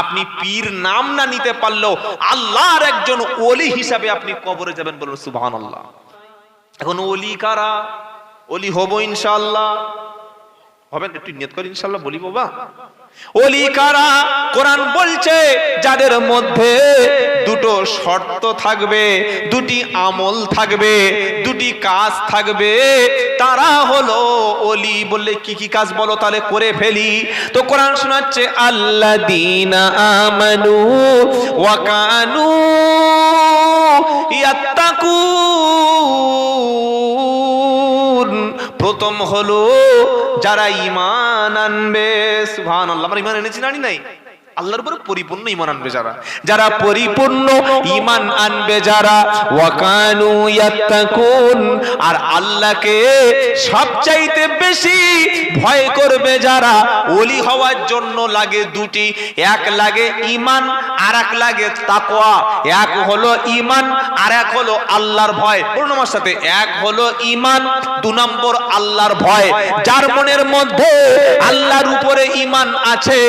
আপনি পীর নাম না নিতে পারলেও আল্লাহর একজন ওলি হিসাবে আপনি কবরে যাবেন, বলুন সুবহানাল্লাহ। এখন ওলি কারা? ওলি হব ইনশাআল্লাহ, হবেন? একটু নিয়ত করে ইনশাআল্লাহ বলি বাবা। ওলি কারা? কোরআন বলছে যাদের মধ্যে দুটো শর্ত থাকবে, দুটি আমল থাকবে, দুটি কাজ থাকবে, তারা হলো ওলি। বললে কি কি কাজ বলো, তাহলে করে ফেলি। তো কোরআন শোনাচ্ছে আল্লাযীনা আমানু ওয়া কানু ইয়াত্তাকুন। প্রথম হলো যারা ঈমান আনবে। সুবহানাল্লাহ। আমরা ঈমান এনেছি না নাই? আল্লাহর উপরে পরিপূর্ণ ঈমান আনবে যারা, যারা পরিপূর্ণ ঈমান আনবে যারা, ওয়া কানু ইয়াত্তাকুন, আর আল্লাহকে সবচাইতে বেশি ভয় করবে যারা। ওলি হওয়ার জন্য লাগে দুটি, এক লাগে ঈমান আর এক লাগে তাকওয়া। এক হলো ঈমান আর এক হলো আল্লাহর ভয়। বলুন আমার সাথে, এক হলো ঈমান, দুই নম্বর আল্লাহর ভয়। যার মনের মধ্যে আল্লাহর উপরে ঈমান আছে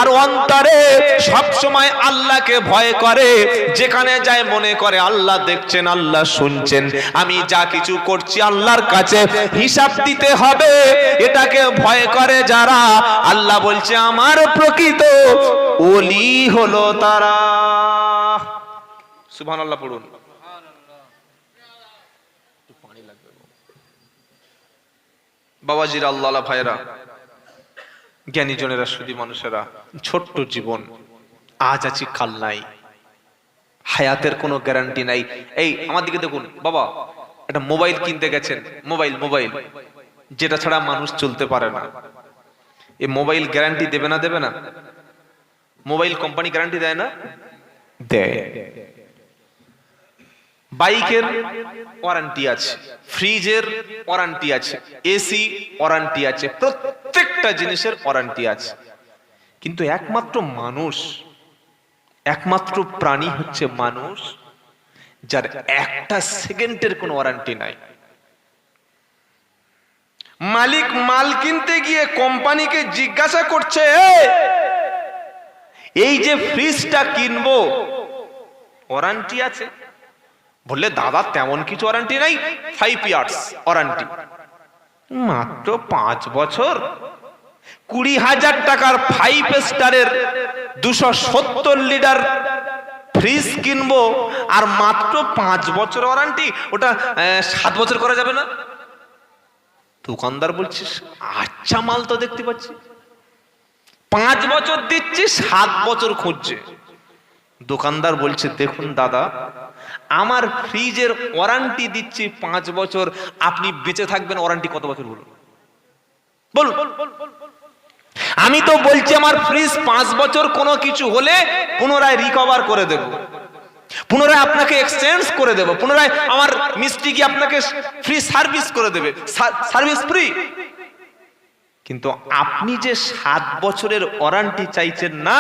আর অন্তরে সব সময় আল্লাহকে ভয় করে, যেখানে যায় মনে করে আল্লাহ দেখছেন, আল্লাহ শুনছেন, আমি যা কিছু করছি আল্লাহর কাছে হিসাব দিতে হবে, এটাকে ভয় করে যারা, আল্লাহ বলছে আমার প্রকৃত ওলি হলো তারা। সুবহানাল্লাহ পড়ুন। বাবাজিরা, আল্লাহ ভাইরা, জ্ঞানী জনেরা, সুধী মানুষেরা, ছোট্ট জীবন, আজ আছি কাল নাই, হায়াতের কোনো গ্যারান্টি নাই। এই আমার দিকে দেখুন বাবা, একটা মোবাইল কিনতে গেছেন, মোবাইল যেটা ছাড়া মানুষ চলতে পারে না। এই মোবাইল গ্যারান্টি দেবে না? দেবে না? মোবাইল কোম্পানি গ্যারান্টি দেয় না? দেয়। বাইকের ওয়ারেন্টি আছে, ফ্রিজের ওয়ারেন্টি আছে, এসি ওয়ারেন্টি আছে, প্রত্যেকটা জিনিসের ওয়ারেন্টি আছে। কিন্তু একমাত্র মানুষ, একমাত্র প্রাণী হচ্ছে মানুষ, যার একটা সেকেন্ডের কোনো ওয়ারেন্টি নাই। মালিক মাল কিনতে গিয়ে কোম্পানিকে জিজ্ঞাসা করছে, এই যে ফ্রিজটা কিনবো ওয়ারেন্টি আছে? বললে দাদা তেমন কিছু ওয়ারেন্টি নাই, 5 ইয়ার্স ওয়ারেন্টি। মাত্র 5 বছর? 20,000 টাকার 5 স্টারের 270 লিটার ফ্রিজ কিনবো আর মাত্র 5 বছর ওয়ারেন্টি? ওটা 7 বছর করা যাবে না? দোকানদার বলছিস আচ্ছা মাল তো দেখতে পাচ্ছি, 5 বছর দিচ্ছি, 7 বছর খুঁজছে। দোকানদার বলছে দেখুন দাদা, আমার ফ্রিজের ওয়ারেন্টি দিচ্ছি 5 বছর, আপনি বেঁচে থাকবেন ওয়ারেন্টি কত বছর বলুন? বলুন। আমি তো বলছি আমার ফ্রিজ 5 বছর কোনো কিছু হলে পুনরায় রিকভার করে দেব, পুনরায় আপনাকে এক্সচেঞ্জ করে দেব, পুনরায় আমার মিস্ত্রি কি আপনাকে ফ্রি সার্ভিস করে দেবে, সার্ভিস ফ্রি। কিন্তু আপনি যে 7 বছরের ওয়ারেন্টি চাইছেন না,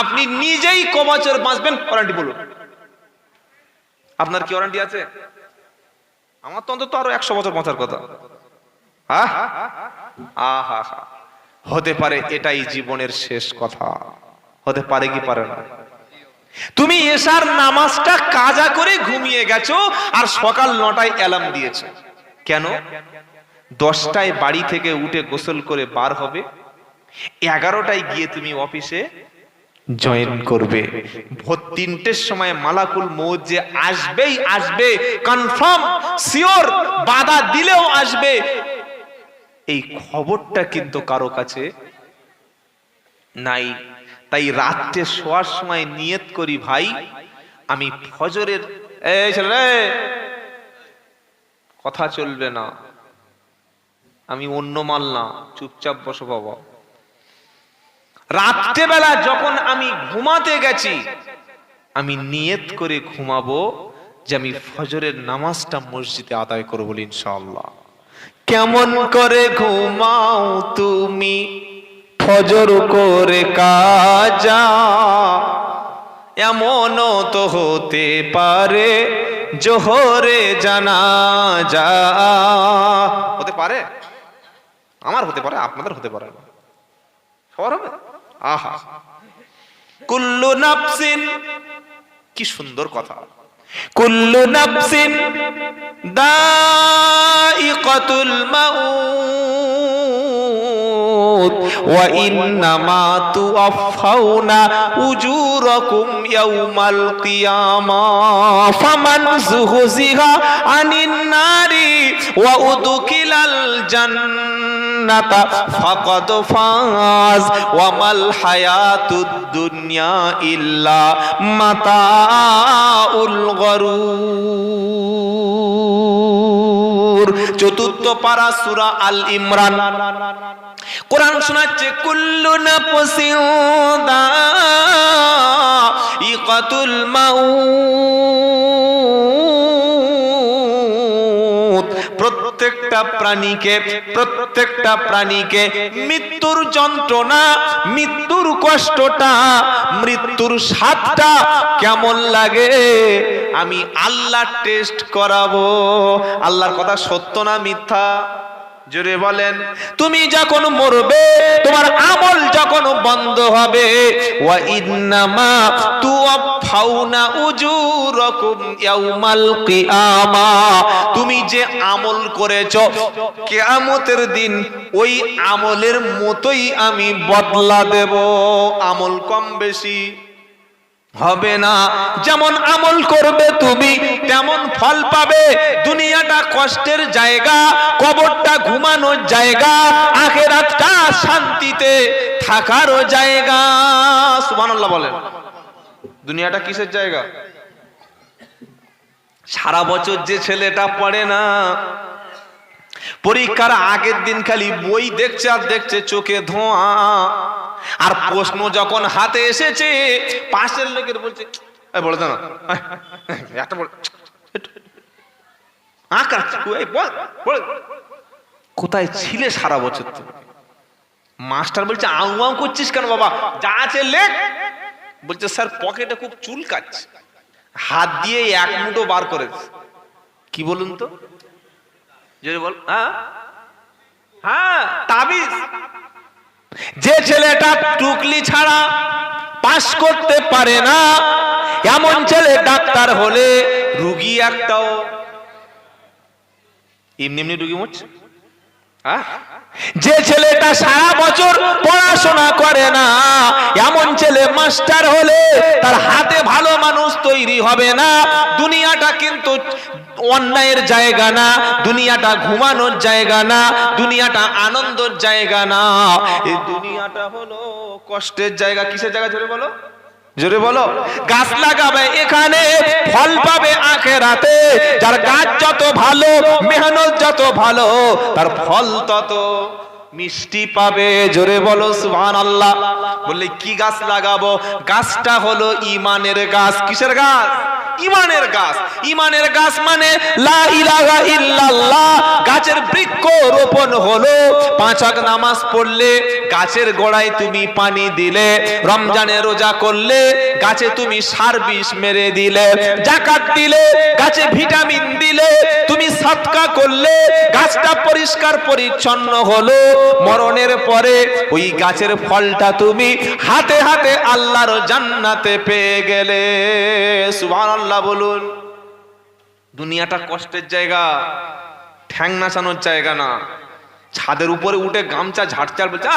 আপনি নিজেই ক বছর বাঁচবেন ওয়ারেন্টি বলুন? আপনার কি ওয়ারেন্টি আছে? আমার তো অন্তত আরো 100 বছর বাঁচার কথা। হতে পারে এটাই জীবনের শেষ কথা, হতে পারে কি পারে না? তুমি এশার নামাজটা কাজা করে ঘুমিয়ে গেছো আর সকাল 9টায় অ্যালার্ম দিয়েছো। কেন? 10টায় বাড়ি থেকে উঠে গোসল করে বার হবে, 11টায় গিয়ে তুমি অফিসে জয়েন করবে, ভোর 3টের সময় মালাকুল মউত যে আসবেই আসবে, কনফার্ম শিওর, বাধা দিলেও আসবে, এই খবরটা কিন্তু কারো কাছে নাই। তাই রাতে শোয়ার সময় নিয়ত করি ভাই আমি ফজরের, এই ছেলে কথা চলবে না, আমি অন্য মাল না, চুপচাপ বসো বাবা। রাত্রেবেলা যখন আমি ঘুমাতে গেছি আমি নিয়ত করে ঘুমাবো যে আমি ফজরের নামাজটা মসজিদে আদায় করবো ইনশাআল্লাহ। কেমন করে ঘুমাও তুমি ফজর করে কাজা, এমনও তো হতে পারে জোহরে জানাজা। হতে পারে, আমার হতে পারে, আপনাদের হতে পারে, সবার হবে। আহা, কুল্লু নাফসিন, কি সুন্দর কথা, কুল্লু নাফসিন দাইকাতুল মাউত ওয়া ইন্নামা তুওয়াফাউনা উজুরাকুম ইয়াউমাল কিয়ামাহ ফামান যুহজিহা আনিন নারি ওয়া উদখিলাল জান্নাতা ফাকাদ ফাজ ওয়া মাল হায়াতুদ দুনিয়া ইল্লা মাতাউল গরুর। চতুর্থ পারা সূরা আল ইমরান। কোরআন শোনাচ্ছে কুল্লু নাফসিন দাইকাতুল মাউত, প্রত্যেকটা প্রাণীকে মৃত্যুর যন্ত্রণা, মৃত্যুর কষ্টটা, মৃত্যুর স্বাদটা কেমন লাগে আমি আল্লাহ টেস্ট করাবো। আল্লাহর কথা সত্য না মিথ্যা? জোরে বলেন। তুমি যখন মরবে, তোমার আমল যখন বন্ধ হবে, ওয়া ইন্নামা তুওয়াফাউনা উজুরাকুম ইয়াউমাল কিয়ামাহ, তুমি যে আমল করেছো কিয়ামতের দিন ওই আমলের মতোই আমি বদলা দেব। আমল কম বেশি হবে না, যেমন আমল করবে তুমি তেমন ফল পাবে। দুনিয়াটা কষ্টের জায়গা, কবরটা ঘুমানোর জায়গা, আখিরাতটা শান্তিতে থাকারও জায়গা। সুবহানাল্লাহ বলেন। দুনিয়াটা কিসের জায়গা? সারা বছর যে ছেলেটা পড়ে না, পরীক্ষার আগের দিন খালি বই দেখছে আর দেখছে, চোখে ধোঁয়া, আর প্রশ্ন যখন হাতে এসেছে পাশের লোকের বলছে বলে দাও না একটা বল, কোথায় ছিলে সারা বছর? মাস্টার বলছে আউ আউ করছিস কেন বাবা, যা আছে লেখ। বলছে স্যার পকেটে খুব চুল কাটছে, হাত দিয়ে এক মুঠো বার করে। কি বলুন তো, যদি বল হ্যাঁ হ্যাঁ তাবিজ। যে ছেলেটা টুকলি ছাড়া পাস করতে পারে না, এমন ছেলে ডাক্তার হলে রুগী একটাও এমনি এমনি রুগী মরছে। যে ছেলেটা সারা বছর পড়াশোনা করে না, এমন ছেলে মাস্টার হলে তার হাতে ভালো মানুষ তৈরি হবে না। দুনিয়াটা কিন্তু অন্যায়ের জায়গা না, দুনিয়াটা ঘুমানোর জায়গা না, দুনিয়াটা আনন্দের জায়গা না, এই দুনিয়াটা হলো কষ্টের জায়গা। কিসের জায়গা জোরে বলো, জোরে বলো। গাছ লাগাবে এখানে, ফল পাবে আখিরাতে। যার গাছ যত ভালো, মেহনত যত ভালো, তার ফল তত মিষ্টি পাবে। জোরে বলো সুবহানাল্লাহ। বললে কি গাছ লাগাবো? গাছটা হলো ঈমানের গাছ। কিসের গাছ? ঈমানের গাছ। ঈমানের গাছ মানে লা ইলাহা ইল্লাল্লাহ। গাছের বৃক্ষ রোপণ হলো, 5 ওয়াক্ত নামাজ পড়লে গাছের গোড়ায় তুমি পানি দিলে, রমজানে রোজা করলে গাছে তুমি সার বিষ মেরে দিলে, যাকাত দিলে গাছে ভিটামিন দিলে, তুমি সাদকা করলে গাছটা পরিষ্কার পরিচ্ছন্ন হলো। মরণের পরে ওই গাছের ফলটা তুমি হাতে হাতে আল্লাহর জান্নাতে পেয়ে গেলে। সুবহানাল্লাহ বলুন। দুনিয়াটা কষ্টের জায়গা, ঠ্যাং নাচানোর জায়গা না। ছাদের উপরে উঠে গামছা ঝাড়তে আর বলছে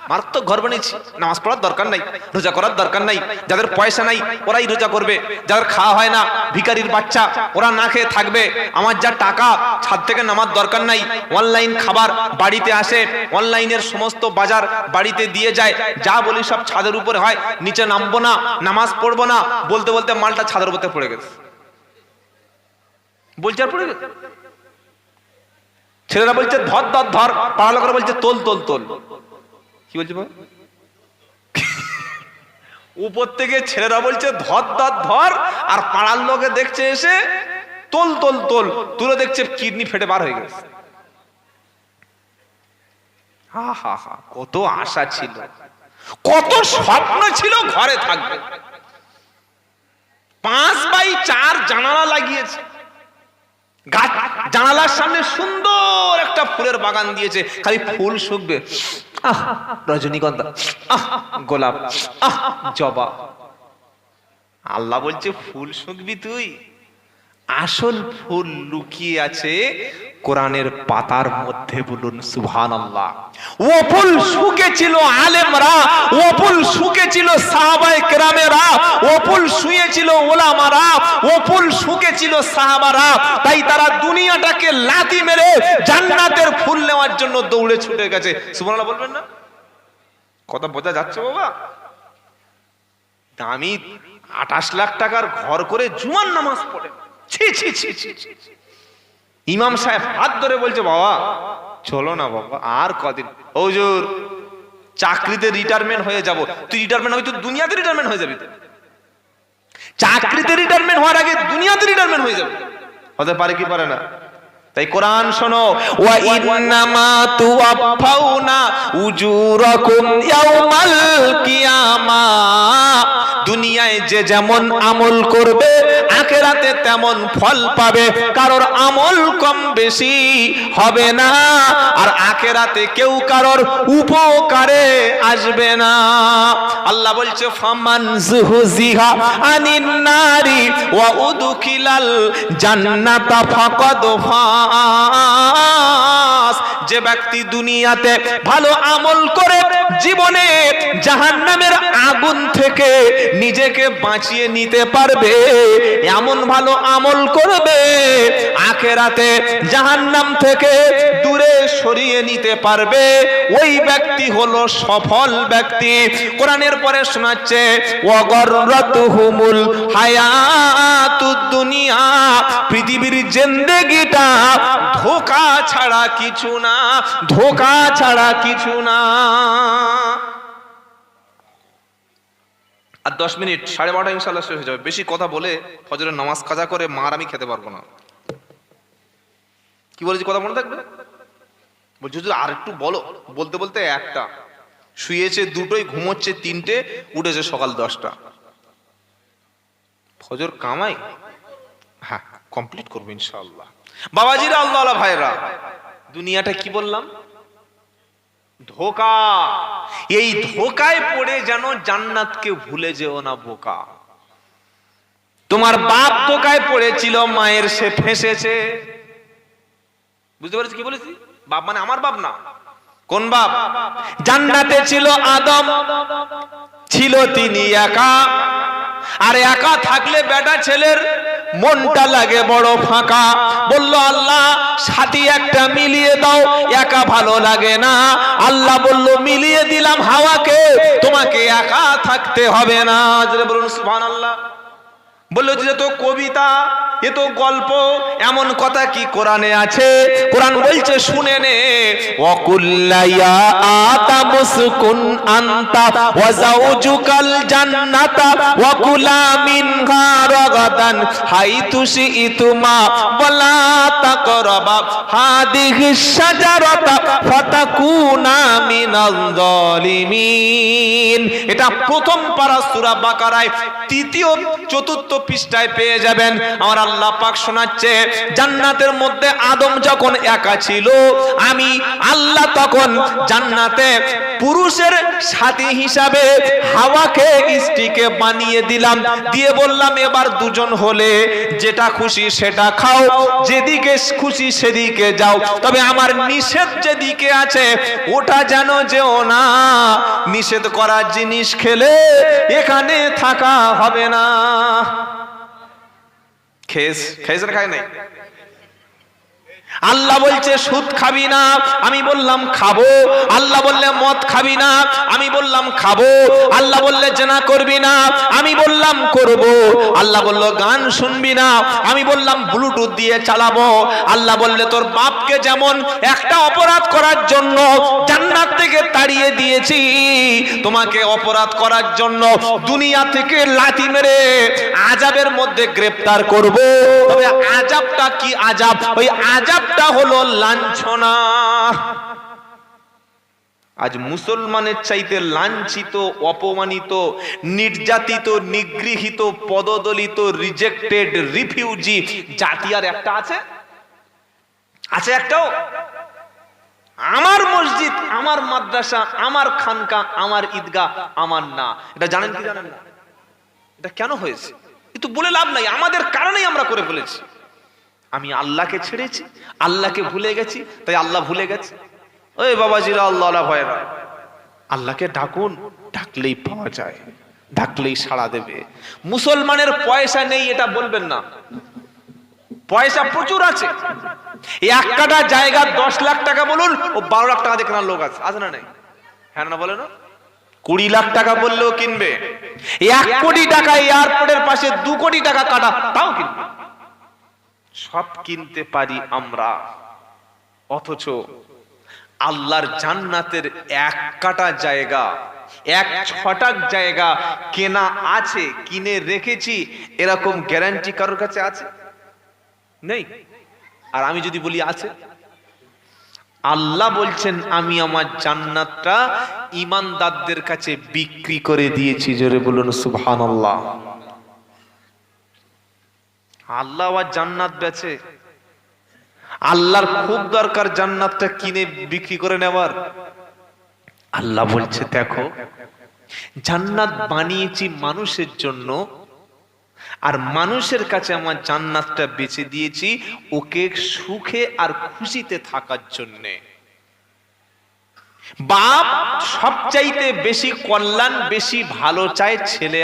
মারাত্মক ঘর বানিয়েছি, নামাজ পড়ার দরকার নাই, রোজা করার দরকার নাই। যাদের পয়সা নাই ওরাই রোজা করবে, যাদের খাওয়া হয় না, ভিখারির বাচ্চা, ওরা না খেয়ে থাকবে। আমার যা টাকা, ছাদ থেকে নামার দরকার নাই। অনলাইন খাবার বাড়িতে আসে, অনলাইনের সমস্ত বাজার বাড়িতে দিয়ে যায়। যা বলি সব ছাদের উপরে হয়। নিচে নামবো না, নামাজ পড়বো না, বলতে বলতে মালটা ছাদের উপরে পড়ে গেছে। বলছে আর পড়ে গেছে। ছেলেরা বলছে ধর ধর ধর, পাড়া লোকেরা বলছে তোল তোল তোল। কি বলছে? উপর থেকে ছেলেরা বলছে ধর ধর ধর, আর পাড়ার লোকে দেখছে এসে তোল তোল তোল, তুলে দেখছে কিডনি ফেটে বার হয়ে গেছে। হা হা হা, কত আশা ছিল, কত স্বপ্ন ছিল ঘরে থাকবে। 5x4 জানালা লাগিয়েছে, গাছ জানালার সামনে সুন্দর একটা ফুলের বাগান দিয়েছে, খালি ফুল শুকবে, আহ রজনীগন্ধা, আহ গোলাপ, আহ জবা। আল্লাহ বলছে ফুল শুকবি তুই? আসল ফুল লুকিয়ে আছে কোরআনের পাতার মধ্যে। বলুন সুবহানাল্লাহ। ও ফুল শুকেছিল আলেমরা, ও ফুল শুকেছিল সাহাবায়ে কেরামেরা, ও ফুল শুয়েছিল ওলামারা, ও ফুল শুকেছিল সাহাবারা। তাই তারা দুনিয়াটাকে লাথি মেরে জান্নাতের ফুল নেওয়ার জন্য দৌড়ে ছুটে গেছে। সুবহানাল্লাহ বলবেন না? কথা বোঝা যাচ্ছে বাবা? দামি 28 লাখ টাকার ঘর করে জুমার নামাজ পড়ে, ছি ছি ছি ছি ছি। ইমাম সাহেব হাত ধরে বলছে বাবা চলো না বাবা, আর কদিন, হুজুর চাকরিতে রিটায়ারমেন্ট হয়ে যাব। তুই রিটায়ারমেন্ট হবি, তুই দুনিয়াতে রিটায়ারমেন্ট হয়ে যাবি। চাকরিতে রিটায়ারমেন্ট হওয়ার আগে দুনিয়াতে রিটায়ারমেন্ট হয়ে যাবে। হতে পারে কি পারে না? তাই কোরআন শোনো, ওয়া ইন্নামা তুওয়াফাউনা উজুরাকুম ইয়াউমাল কিয়ামাহ। দুনিয়ায় যে যেমন আমল করবে আখিরাতে তেমন ফল পাবে, কারোর আমল কম বেশি হবে না, আর আখিরাতে কেউ কারোর উপকারে আসবে না। আল্লাহ বলছে ফামান যুহজিহা আনিন নারি ওয়া উদখিলাল জান্নাতা ফাকাদ ফাস। যে ব্যক্তি দুনিয়াতে ভালো আমল করে জীবনে জাহান্নামের আগুন থেকে নিজেকে বাঁচিয়ে নিতে পারবে, এমন ভালো আমল করবে আখিরাতে জাহান্নাম থেকে দূরে সরিয়ে নিতে পারবে, ওই ব্যক্তি হলো সফল ব্যক্তি। কোরআনের পরে শোনাচ্ছে ওয়াগররাতুহুমুল হায়াতুদ দুনিয়া। পৃথিবীর জিন্দেগিটা ধোঁকা ছাড়া কিছু না, ধোঁকা ছাড়া কিছু না। আর 10 মিনিট, 12:30 ইনশাআল্লাহ শেষ হয়ে যাবে। বেশি কথা বলে ফজরের নামাজ কাজা করে মার আমি খেতে পারবো না। কি বলেছি কথা মনে থাকবে? বলছি যদি আর একটু বলো, বলতে বলতে একটা, শুয়েছে 2টোয়, ঘুমোচ্ছে 3টে, উঠেছে সকাল 10টা। ফজর কামাই, হ্যাঁ কমপ্লিট করবো ইনশাআল্লাহ। বাবাজিরা, আল্লাহ ভাইরা, দুনিয়াটা কি বললাম? ধোঁকা। এই ধোঁকায় পড়ে যেন জান্নাতকে ভুলে যেও না বোকা। তোমার বাপ ধোঁকায় পড়েছিল, মায়ের সে ফেঁসেছে। বুঝতে পেরেছি কি বলেছি? বাপ মানে আমার বাপ না। কোন বাপ? জান্নাতে ছিল আদম, ছিল তিনি একা। আর একা থাকলে বেটা ছেলের মনটা লাগে বড় ফাঁকা। বলল আল্লাহ সাথী একটা মিলিয়ে দাও, একা ভালো লাগে না। আল্লাহ বলল মিলিয়ে দিলাম হাওয়াকে, তোমাকে একা থাকতে হবে না। বলুন সুবহানাল্লাহ। বললো যে তো কবিতা, এ তো গল্প, এমন কথা কি কোরআনে আছে? কোরআন বলছে শুনে নে, ওয়াকুল্লা ইয়া আতামুসকুন আনতা ওয়া যাওজুকাল জান্নাতা ওয়া কুলা মিনহা রাগাদান হাইতু শিইতুমা ওয়ালা তাকরাবা হাদিহিশ শাজারাতা ফাতাকুনা মিনাল যালিমিন। এটা প্রথম পারা সূরা বাকারায় 3য় 4র্থ পৃষ্ঠায় পেয়ে যাবেন। আমার আল্লাহ পাক শোনাচ্ছে, জান্নাতের মধ্যে আদম যখন একা ছিল, আমি আল্লাহ তখন জান্নাতে পুরুষের সাথী হিসাবে হাওয়াকে স্ত্রীকে বানিয়ে দিলাম, দিয়ে বললাম এবার দুজন হলে যেটা খুশি সেটা খাও, যেদিকে খুশি সেদিকে যাও, তবে আমার নিষেধ যেদিকে আছে ওটা যেন যেও না। নিষেধ করা জিনিস খেলে এখানে থাকা হবে না। খেয়েছে খায় নাই? আল্লাহ বলছে সুদ খাবি না, আমি বললাম খাবো। আল্লাহ বললে মদ খাবি না, আমি বললাম খাবো। আল্লাহ বললে জেনা করবি না, আমি বললাম করব। আল্লাহ বলল গান শুনবি না, আমি বললাম ব্লুটুথ দিয়ে চালাবো। আল্লাহ বললে তোর বাপকে যেমন একটা অপরাধ করার জন্য জান্নাত থেকে তাড়িয়ে দিয়েছি, তোমাকে অপরাধ করার জন্য দুনিয়া থেকে লাথি মেরে আযাবের মধ্যে গ্রেফতার করব। তবে আযাবটা কি আযাব? ওই আযাবটা হলো লাঞ্ছনা। আজ মুসলমানের চাইতে লাঞ্ছিত, অপমানিত, নির্যাতিত, নিগৃহীত, পদদলিত, রিজেক্টেড, রিফিউজি জাতি আর একটা আছে? আছে একটাও? আমার মসজিদ, আমার মাদ্রাসা, আমার খানকা, আমার ঈদগাহ আমার না। এটা জানেন কি জানেন না? এটা কেন হয়েছে কিন্তু বলে লাভ নাই, আমাদের কারণেই আমরা করে ফেলেছি। আমি আল্লাহকে ছেড়েছি, আল্লাহকে ভুলে গেছি, তাই আল্লাহ ভুলে গেছে। ওই বাবাজিরা, আল্লাহ ভয়েরা, আল্লাহকে ডাকুন, ডাকলেই পাওয়া যায়, ডাকলেই সাড়া দেবে। মুসলমানের পয়সা নেই এটা বলবেন না, পয়সা প্রচুর আছে। এক কাঠা জায়গা 10 লাখ টাকা বলুন, ও 12 লাখ টাকা দিয়ে কেনার লোক আছে, আছে না নাই? হ্যাঁ না বলে না? 20 লাখ টাকা বললেও কিনবে। 1 কোটি টাকা এয়ারপোর্টের পাশে 2 কোটি টাকা কাটা, তাও কিনবে। সব কিনতে পারি আমরা, অথচ আল্লাহর জান্নাতের 1 কাঠা জায়গা, 1 ছটাক জায়গা কেনা আছে, কিনে রেখেছি, এরকম গ্যারান্টি কারোর কাছে আছে? নেই। আর আমি যদি বলি আছে, আল্লাহ বলছেন আমি আমার জান্নাতটা ঈমানদারদের কাছে বিক্রি করে দিয়েছি। জোরে বলুন সুবহানাল্লাহ। আল্লাহ আর জান্নাত বেচে, আল্লাহর খুব দরকার জান্নাতটা কিনে বিক্রি করে নেওয়ার। আল্লাহ বলছে দেখো, জান্নাত বানিয়েছি মানুষের জন্য, আর মানুষের কাছে আমার জান্নাতটা বেচে দিয়েছি ওকে সুখে আর খুশিতে থাকার জন্যে। বাপ সবচাইতে বেশি কল্যাণ, বেশি ভালো চায় ছেলে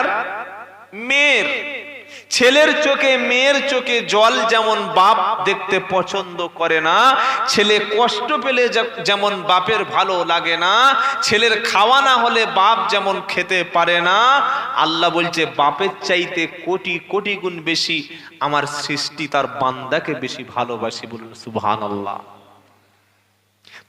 আর মেয়ের। ছেলের চোখে মেয়ের চোখে জল যেমন বাপ দেখতে পছন্দ করে না, ছেলে কষ্ট পেলে যেমন বাপের ভালো লাগে না, ছেলের খাওয়া না হলে বাপ যেমন খেতে পারে না, আল্লাহ বলছে বাপের চাইতে কোটি কোটি গুণ বেশি আমার সৃষ্টি তার বান্দাকে বেশি ভালোবাসি। বলুন সুবহানাল্লাহ।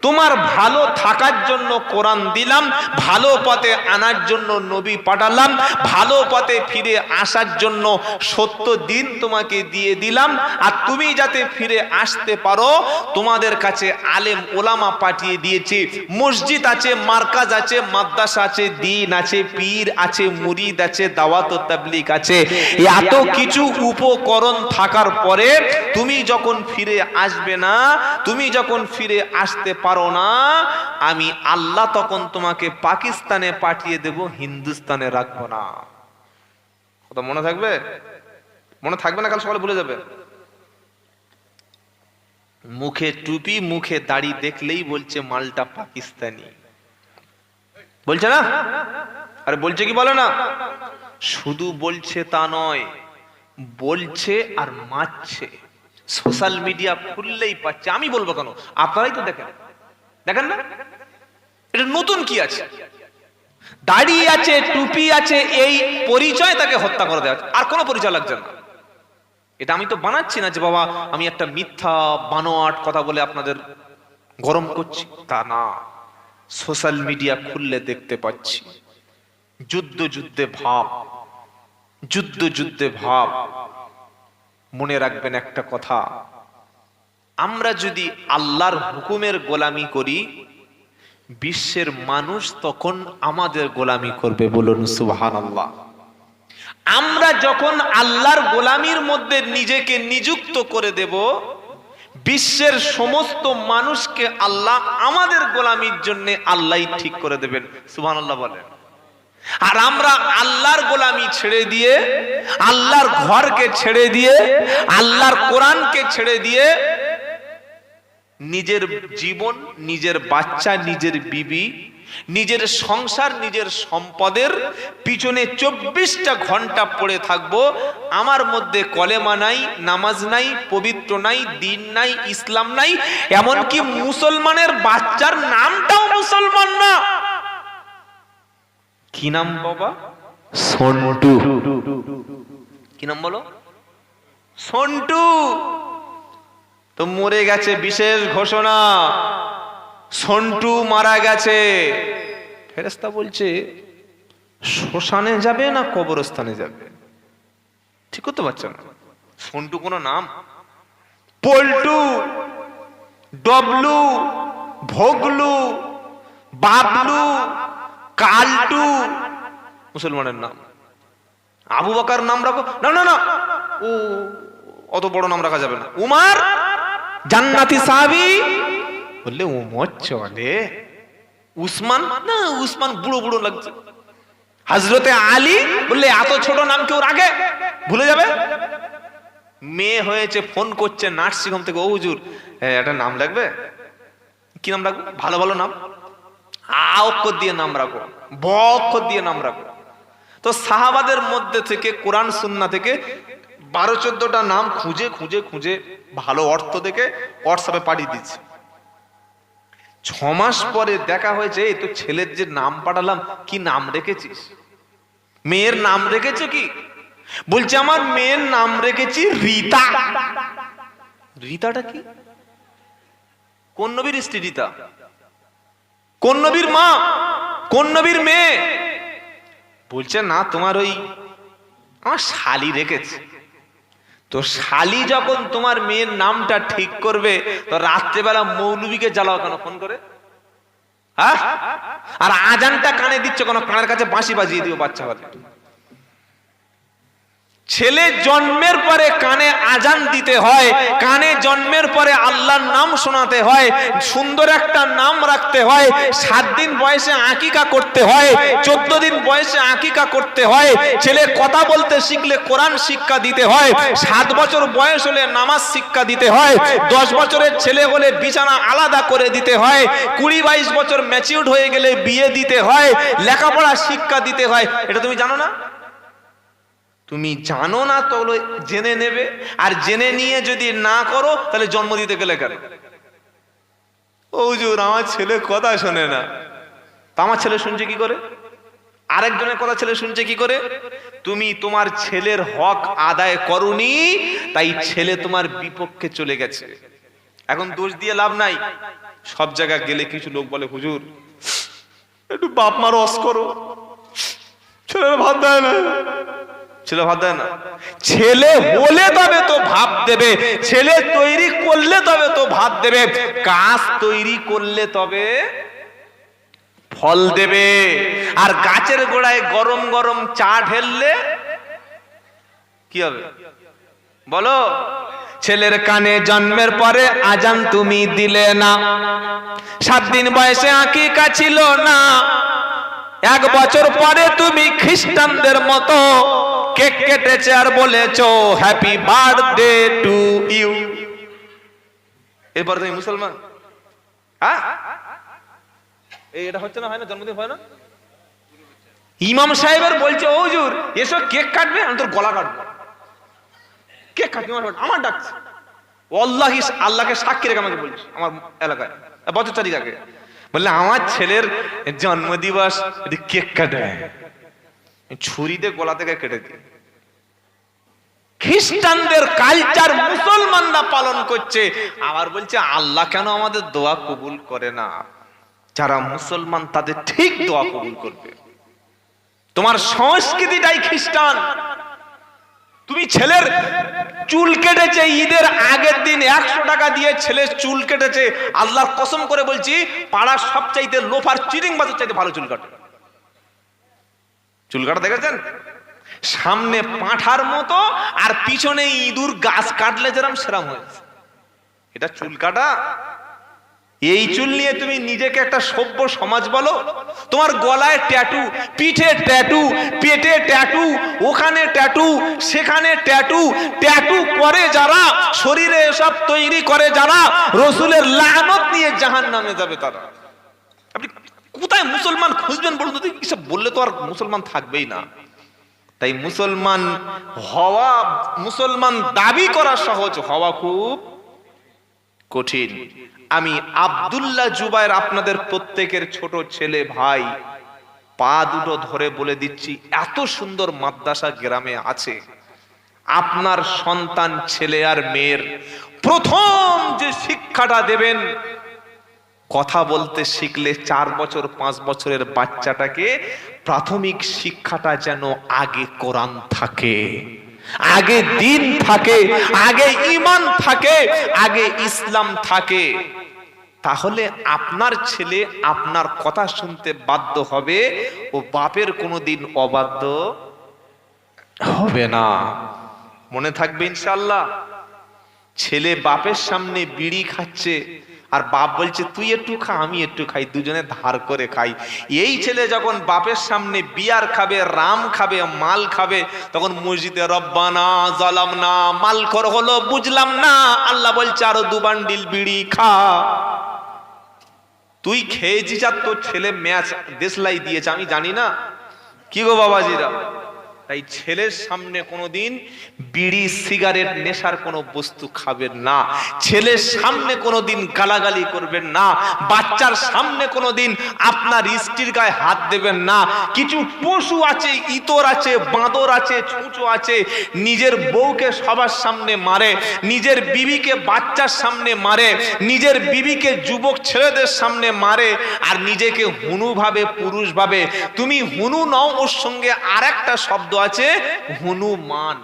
তোমার ভালো থাকার জন্য কোরআন দিলাম, ভালো পথে আনার জন্য নবী পাঠালাম, ভালো পথে ফিরে আসার জন্য সত্য দিন তোমাকে দিয়ে দিলাম, আর তুমি যাতে ফিরে আসতে পারো তোমাদের কাছে আলেম ওলামা পাঠিয়ে দিয়েছি। মসজিদ আছে, মার্কাজ আছে, মাদ্রাসা আছে, দিন আছে, পীর আছে, মুরিদ আছে, দাওয়াত ও তাবলীগ আছে। এত কিছু উপকরণ থাকার পরে তুমি যখন ফিরে আসবে না, তুমি যখন ফিরে আসতে পারো না, আমি আল্লাহ তখন তোমাকে পাকিস্তানে পাঠিয়ে দেব, হিন্দুস্তানে রাখবো না। কথা মনে থাকবে? মনে থাকবে না, কাল সকালে ভুলে যাবে। মুখে টুপি, মুখে দাড়ি দেখলেই বলছে মালটা পাকিস্তানি, বলছে না? আরে বলছে কি বলে না? শুধু বলছে তা নয়, বলছে আর মারছে। সোশ্যাল মিডিয়া খুললেই পাচ্ছে। আমি বলবো কেন, আপনারাই তো দেখেন, দেখেন না? এটা নতুন কি আছে? দাড়ি আছে, টুপি আছে, এই পরিচয় তাকে হত্যা করে দেওয়া, আর কোনো পরিচয় লাগছে না। এটা আমি তো বানাচ্ছি না যে বাবা আমি একটা মিথ্যা বানোয়াট কথা বলে আপনাদের গরম করছি, তা না। সোশ্যাল মিডিয়া খুললে দেখতে পাচ্ছি যুদ্ধে ভাব, যুদ্ধে ভাব। মনে রাখবেন একটা কথা, আমরা যদি আল্লাহর হুকুমের গোলামি করি, বিশ্বের মানুষ তখন আমাদের গোলামি করবে। বলুন সুবহানাল্লাহ। আমরা যখন আল্লাহর গোলামির মধ্যে নিজেকে নিযুক্ত করে দেব, বিশ্বের সমস্ত মানুষকে আল্লাহ আমাদের গোলামির জন্য আল্লাহই ঠিক করে দেবেন। সুবহানাল্লাহ বলেন। আর আমরা আল্লাহর গোলামি ছেড়ে দিয়ে, আল্লাহর ঘরকে ছেড়ে দিয়ে, আল্লাহর কোরআনকে ছেড়ে দিয়ে নিজের জীবন, নিজের বাচ্চা, নিজের বিবি, নিজের সংসার, নিজের সম্পদের পিছনে 24টা ঘন্টা পড়ে থাকবো। আমার মধ্যে কলেমা নাই, নামাজ নাই, পবিত্র নাই, দিন নাই, ইসলাম নাই, এমনকি মুসলমানের বাচ্চার নামটাও মুসলমান না। কি নাম বাবা? সন্টু। কি নাম বলো? সন্টু। তো মরে গেছে, বিশেষ ঘোষণা, সন্টু মারা গেছে। ফেরেশতা বলছে শ্মশানে যাবে না কবরস্থানে যাবে? ঠিক করতে পারছে না। সন্টু কোনো নাম? পল্টু, ডবলু, ভোগলু, বাবলু, কালটু মুসলমানের নাম। আবু বকর নাম রাখো না, না না, ও অত বড় নাম রাখা যাবে না। উমার জান্নাতি সাহাবী, বললে উমর চলে। উসমান, না উসমান বুড়ো বুড়ো লাগছে। হযরতে আলী, বললে এত ছোট নাম কেউ রাখে, ভুলে যাবে। মেয়ে হয়েছে, ফোন করছে নার্সিং হোম থেকে, ও হুজুর একটা নাম লাগবে, কি নাম রাখবো? ভালো ভালো নাম, আ অক্ষর দিয়ে নাম রাখো, ব অক্ষর দিয়ে নাম রাখো। তো সাহাবাদের মধ্যে থেকে কোরআন সুন্নাহ থেকে 12-14টা নাম খুঁজে খুঁজে খুঁজে ভালো অর্থ দেখে হোয়াটসঅ্যাপে পাঠিয়ে দিচ্ছে। 6 মাস পরে দেখা হয়েছে, এই তো ছেলের যে নাম পাঠালাম, কি নাম রেখেছিস? মেয়ের নাম রেখেছো কি? বলছে আমার মেয়ের নাম রেখেছি রীতা। রীতাটা কি? কোন নবীর স্ত্রী রীতা? কোন নবীর মা? কোন নবীর মেয়ে? বলছে না, তোমার ওই আমার শালি রেখেছে। তো শালি যখন তোমার মেয়ের নামটা ঠিক করবে, তো রাত্রেবেলা মৌলবীকে জ্বালাও কেন ফোন করে? হ্যাঁ, আর আজানটা কানে দিচ্ছ কেন? কানের কাছে বাঁশি বাজিয়ে দিও বাচ্চা হলে। ছেলে জন্মের পরে কানে আজান দিতে হয়, কানে জন্মের পরে আল্লাহর নাম শোনাতে হয়, সুন্দর একটা নাম রাখতে হয়, 7 দিন বয়সে আকিকা করতে হয়, 14 দিন বয়সে আকিকা করতে হয়, ছেলে কথা বলতে শিখলে কোরআন শিক্ষা দিতে হয়, 7 বছর বয়স হলে নামাজ শিক্ষা দিতে হয়, 10 বছরের ছেলে হলে বিছানা আলাদা করে দিতে হয়, 20-22 বছর ম্যাচিউরড হয়ে গেলে বিয়ে দিতে হয়, লেখাপড়া শিক্ষা দিতে হয়। এটা তুমি জানো না? তুমি জানো না তো জেনে নেবে, আর জেনে নিয়ে যদি না করো তাহলে জন্ম দিতে গেলে কেন? ও হুজুর আমার ছেলে কথা শোনে না। তা আমার ছেলে শুনছে কি করে? আরেকজনের কথা ছেলে শুনছে কি করে? তুমি তোমার ছেলের হক আদায় করনি, তাই ছেলে তোমার বিপক্ষে চলে গেছে। এখন দোষ দিয়ে লাভ নাই। সব জায়গায় গেলে কিছু লোক বলে, হুজুর একটু বাপ মার রস করো, ছেলের ভাত দেয় না। ছেলে ভাত দেয় না? ছেলে হলে তবে তো ভাব দেবে, ছেলে তৈরি করলে তবে তো ভাত দেবে, গাছ তৈরি করলে তবে ফল দেবে। আর গাছের গোড়ায় গরম গরম চা ঢেললে কি হবে বলো? ছেলের কানে জন্মের পরে আজান তুমি দিলে না, 7 দিন বয়সে আকিকা ছিল না, 1 বছর পরে তুমি খ্রিস্টানদের মতো কেক কেটেছে আর বলেছো হ্যাপি বার্থডে টু ইউ। এরপর তুমি মুসলমান? হ্যাঁ, এটা হচ্ছে না, হয় না? জন্মদিন হয় না? ইমাম সাহেবের বলছে, ও হুজুর এসো কেক কাটবে, আমি তোর গলা কাটবো। কেক কাটবে আমার ডাকছে, ওয়াল্লাহি আল্লাহকে সাক্ষী রেখে আমাকে বলছে, আমার এলাকায় বছর 4 আগে বললে আমার ছেলের জন্মদিবস কেক কাটে, ছুরি দিয়ে গলা থেকে কেটে দিয়ে। খ্রিস্টানদের কালচার মুসলমানরা পালন করছে, আবার বলছে আল্লাহ কেন আমাদের দোয়া কবুল করে না? যারা মুসলমান তাদের ঠিক দোয়া কবুল করবে। তোমার সংস্কৃতিটাই খ্রিস্টান। তুমি ছেলের চুল কেটেছে, ঈদের আগের দিন 100 টাকা দিয়ে ছেলের চুল কেটেছে, আল্লাহর কসম করে বলছি পাড়ার সবচাইতে লোফার চিটিং বাজার চাইতে ভালো চুল কাটে। চুল কাটা দেখেছেন? সামনে পাঁঠার মতো আর পিছনে ইঁদুর, গাছ কাটলে যেরকম সেরকম হয়েছে। এটা চুল কাটা? এই চুল নিয়ে তুমি নিজেকে একটা সভ্য সমাজ বলো? তোমার গলায় ট্যাটু, পিঠে ট্যাটু, পেটে ট্যাটু, ওখানে ট্যাটু, সেখানে ট্যাটু, ট্যাটু করে যারা, শরীরে এসব তৈরি করে যারা, রসুলের লানত নিয়ে জাহান্নামে যাবে তারা। আপনি কোথায় মুসলমান খুঁজবেন বলুন তো? এসব বললে তো আর মুসলমান থাকবেই না। তাই মুসলমান হওয়া, মুসলমান দাবি করা সহজ, হওয়া খুব কঠিন। আমি আব্দুল্লাহ জুবায়ের আপনাদের প্রত্যেকের ছোট ছেলে ভাই, পা দুটো ধরে বলে দিচ্ছি, এত সুন্দর মাদ্রাসা গ্রামে আছে। আপনার সন্তান ছেলে আর মেয়ের প্রথম যে শিক্ষাটা দেবেন, কথা বলতে শিখলে 4 বছর 5 বছরের বাচ্চাটাকে প্রাথমিক শিক্ষাটা যেন আগে কোরআন থাকে, আগে দ্বীন থাকে, আগে ঈমান থাকে, আগে ইসলাম থাকে। তাহলে আপনার ছেলে আপনার কথা শুনতে বাধ্য হবে, ও বাপের কোনোদিন অবাধ্য হবে না। মনে থাকবে ইনশাআল্লাহ। ছেলে বাপের সামনে বিড়ি খাচ্ছে আর বাপ বলছে তুই একটু খা আমি একটু খাই, দুজনে ধার করে খাই। এই ছেলে যখন বাপের সামনে বিয়ার খাবে, রাম খাবে, মাল খাবে, তখন মসজিদে রব্বানা জালামনা, মালখোর হলো বুঝলাম না, আল্লাহ বলছে আরো 2 বান্ডিল বিড়ি খা। তুই খেয়েছিস আর তোর ছেলে ম্যাচ দেশলাই দিয়েছে, আমি জানি না। কি গো বাবাজিরা, তাই ছেলের সামনে কোনোদিন বিড়ি সিগারেট নেশার কোনো বস্তু খাবেন না, ছেলের সামনে কোনোদিন গালাগালি করবেন না, বাচ্চার সামনে কোনোদিন আপনার স্ত্রীর গায়ে হাত দেবেন না। কিছু পশু আছে, ইতর আছে, বাঁদর আছে, ছুঁচো আছে, নিজের বউকে সবার সামনে মারে, নিজের বিবিকে বাচ্চার সামনে মারে, নিজের বিবিকে যুবক ছেলেদের সামনে মারে, আর নিজেকে হুনু ভাবে, পুরুষ ভাবে। তুমি হুনু নও, ওর সঙ্গে আর একটা শব্দ আছে হনুমান।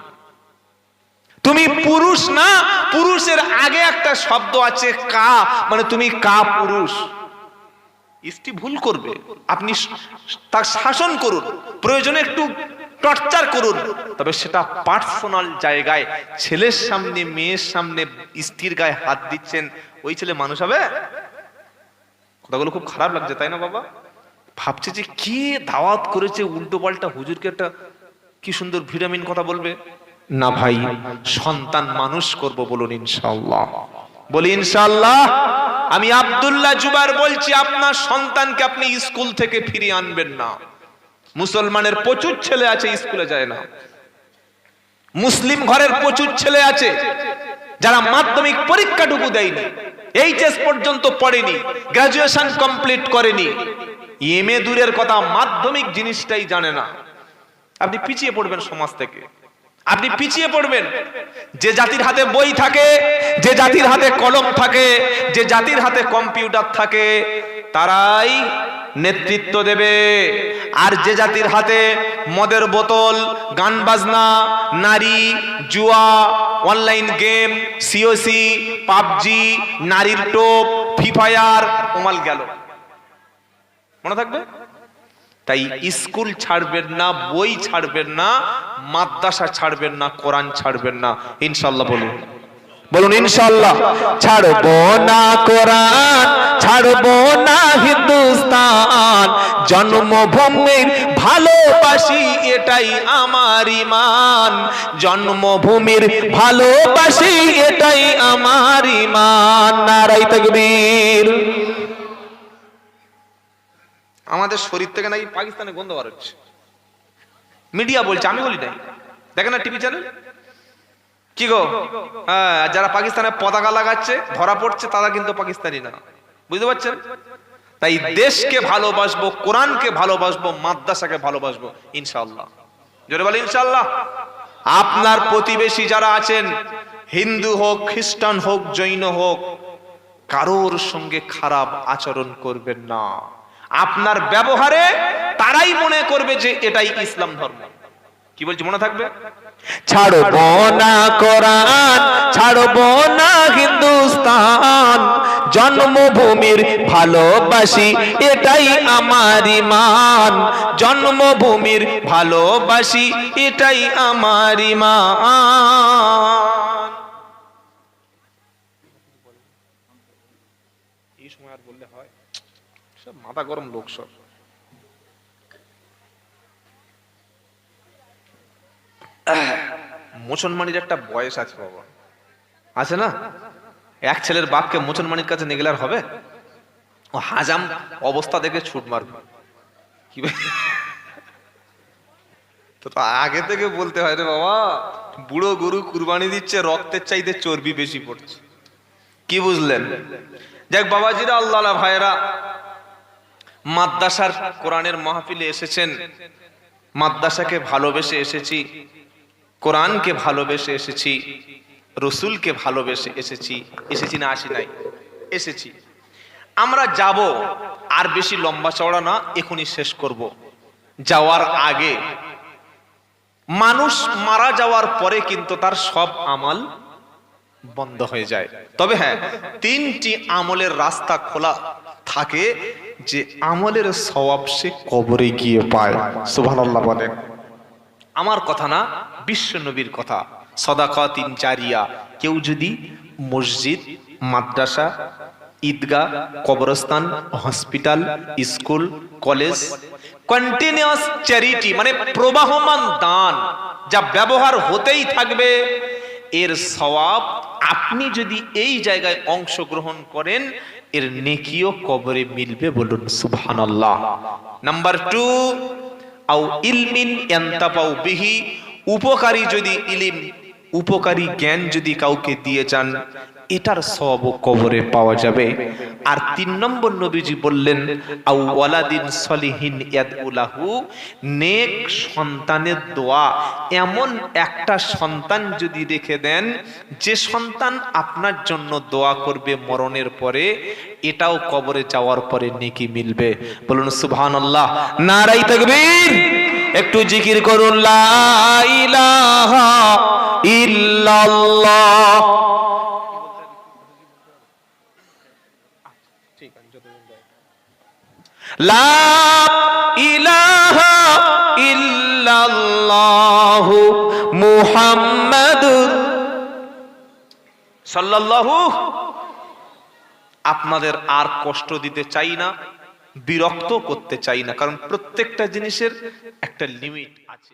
তুমি পুরুষ না, পুরুষের আগে একটা শব্দ আছে কা, মানে তুমি কা পুরুষ। স্ত্রী ভুল করবে, আপনি তার শাসন করুন, প্রয়োজনে একটু টর্চার করুন, তবে সেটা পার্সোনাল জায়গায়। ছেলের সামনে, মেয়ের সামনে স্ত্রীর গায়ে হাত দিচ্ছেন, ওই ছেলে মানুষ হবে? কথাগুলো খুব খারাপ লাগছে, তাই না বাবা? ভাবছে যে কি দাওয়াত করেছে, উল্টো পাল্টা হুজুরকে একটা কি সুন্দর ভিটামিন কথা বলবে। না ভাই, সন্তান মানুষ করব, বলুন ইনশাআল্লাহ। বলি ইনশাআল্লাহ। আমি আব্দুল্লাহ জুবার বলছি, আপনার সন্তানকে আপনি স্কুল থেকে ফিরিয়ে আনবেন না। মুসলমানের প্রচুর ছেলে আছে স্কুলে যায় না, মুসলিম ঘরের প্রচুর ছেলে আছে যারা মাধ্যমিক পরীক্ষাটুকু দেয়নি, এইচএস পর্যন্ত পড়েনি, গ্রাজুয়েশন কমপ্লিট করেনি, এমএ দূরের কথা, মাধ্যমিক জিনিসটাই জানে না। আপনি পিছিয়ে পড়বেন সমাজ থেকে, আপনি পিছিয়ে পড়বেন। যে জাতির হাতে বই থাকে, যে জাতির হাতে কলম থাকে, যে জাতির হাতে কম্পিউটার থাকে, তারাই নেতৃত্ব দেবে। আর যে জাতির হাতে মদের বোতল, গান বাজনা, নারী, জুয়া, অনলাইন গেম, সিওসি, পাবজি, নারীর টোপ, ফ্রি ফায়ার, ওমাল গেল, মনে থাকবে। তাই স্কুল ছাড়বেন না, বই ছাড়বেন না, মাদ্রাসা ছাড়বেন না, কোরআন ছাড়বেন না, ইনশাআল্লাহ। বলুন বলুন ইনশাআল্লাহ। ছাড়বো না কোরআন, ছাড়বো না হিন্দুস্তান, জন্মভূমির ভালোবাসি এটাই আমার ঈমান, জন্মভূমির ভালোবাসি এটাই আমার ঈমান। নারায়ে তাকবীর। আমাদের শরীর থেকে নাকি পাকিস্তানে গন্ধ বার হচ্ছে, মিডিয়া বলছে, আমি বলি নাই। দেখেন না টিভি চ্যানেল, কি গো, হ্যাঁ, যারা পাকিস্তানের পতাকা লাগাচ্ছে ধরা পড়ছে, তারা কিন্তু পাকিস্তানি না, বুঝতে পারছেন? তাই দেশকে ভালোবাসবো, কোরআনকে ভালোবাসবো, মাদ্রাসাকে ভালোবাসবো, ইনশাআল্লাহ। জোরে বলি ইনশাআল্লাহ। আপনার প্রতিবেশী যারা আছেন, হিন্দু হোক, খ্রিস্টান হোক, জৈন হোক, কারোর সঙ্গে খারাপ আচরণ করবেন না। আপনার ব্যবহারে তারাই মনে করবে যে এটাই ইসলাম ধর্ম। কি বলছি, মনে থাকবে? ছাড়বো না কোরআন, ছাড়বো না হিন্দুস্তান, জন্মভূমির ভালোবাসি এটাই আমার ঈমান, জন্মভূমির ভালোবাসি এটাই আমার ঈমান। এই সময় আর বললে হয়, সব মাথা গরম লোক সব। মুসলমানের একটা বয়স আছে বাবা, আছে না? এক ছেলের বাপকে মুসলমানের কাছে নিয়ে গেলে আর হবে? ও হাজাম অবস্থা দেখে ছুট মারবে। কি তো আগে থেকে বলতে হয় রে বাবা, বুড়ো গরু কুরবানি দিচ্ছে, রক্তের চাইতে চর্বি বেশি পড়ছে। কি বুঝলেন? যাক বাবাজিরা, আল্লাহ ভাইরা, মাদ্রাসার কোরআনের মাহফিলে এসেছেন, মাদ্রাসাকে ভালোবেসে এসেছি, কোরআনকে ভালোবেসে এসেছি, রসুলকে ভালোবেসে এসেছি। এসেছি না আসি নাই? এসেছি। আমরা যাব, আর বেশি লম্বা চওড়া না, এখনই শেষ করব। যাওয়ার আগে, মানুষ মারা যাওয়ার পরে কিন্তু তার সব আমল বন্ধ হয়ে যায়। তবে হ্যাঁ, 3টি আমলের রাস্তা খোলা থাকে, যে আমলের সওয়াব সে কবরে গিয়ে পায়। সুবহানাল্লাহ বলেন। আমার কথা না, বিশ্ব নবীর কথা। সাদাকাতিন জারিয়া, কেউ যদি মসজিদ, মাদ্রাসা, ঈদগাহ, কবরস্থান, hospital, school, college, continuous charity মানে প্রবাহমান দান যা ব্যবহার হতেই থাকবে, এর সওয়াব আপনি যদি এই জায়গায় অংশগ্রহণ করেন এর নেকিও কবরে মিলবে, বলুন সুবহানাল্লাহ। নাম্বার 2, আও ইলমিন ইয়ান্তাফাউ বিহি, উপকারী যদি ইলম, উপকারী জ্ঞান যদি কাউকে দিয়ে যান এটার সওয়াব কবরে পাওয়া যাবে। আর 3 নম্বর নবীজি বললেন আও ওয়ালাদিন সলিহিন ইয়াদউ লাহু, নেক সন্তানের দোয়া, এমন একটা সন্তান যদি রেখে দেন যে সন্তান আপনার জন্য দোয়া করবে মরণের পরে, এটাও কবরে যাওয়ার পরে নেকি মিলবে, বলুন সুবহানাল্লাহ। নারায়ে তাকবীর। একটু জিকির করুন লা ইলাহা ইল্লাল্লাহ। লা ইলাহা ইল্লাল্লাহু মুহাম্মাদুর সাল্লাল্লাহু। আপনাদের আর কষ্ট দিতে চাই না, বিরক্ত করতে চাই না, কারণ প্রত্যেকটা জিনিসের একটা লিমিট আছে।